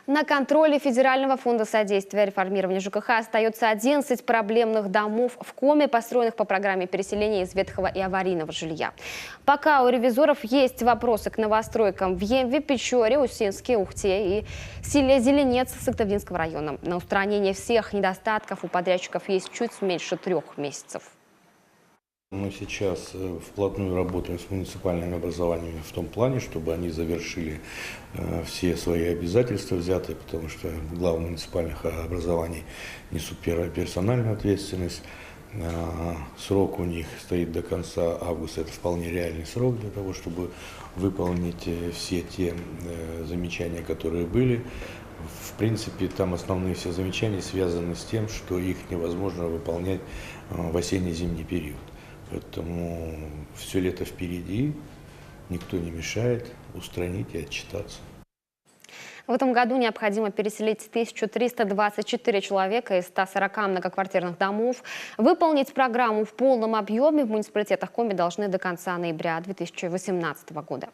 На контроле Федерального фонда содействия реформированию ЖКХ остается 11 проблемных домов в Коми, построенных по программе переселения из ветхого и аварийного жилья. Пока у ревизоров есть вопросы к новостройкам в Емве, Печоре, Усинске, Ухте и селе Зеленец Сыктывдинского района. На устранение всех недостатков у подрядчиков есть чуть меньше 3 месяцев. Мы сейчас вплотную работаем с муниципальными образованиями в том плане, чтобы они завершили все свои обязательства взятые, потому что главы муниципальных образований несут персональную ответственность. Срок у них стоит до конца августа, это вполне реальный срок для того, чтобы выполнить все те замечания, которые были. В принципе, там основные все замечания связаны с тем, что их невозможно выполнять в осенне-зимний период. Поэтому все лето впереди, никто не мешает устранить и отчитаться. В этом году необходимо переселить 1324 человека из 140 многоквартирных домов. Выполнить программу в полном объеме в муниципалитетах Коми должны до конца ноября 2018 года.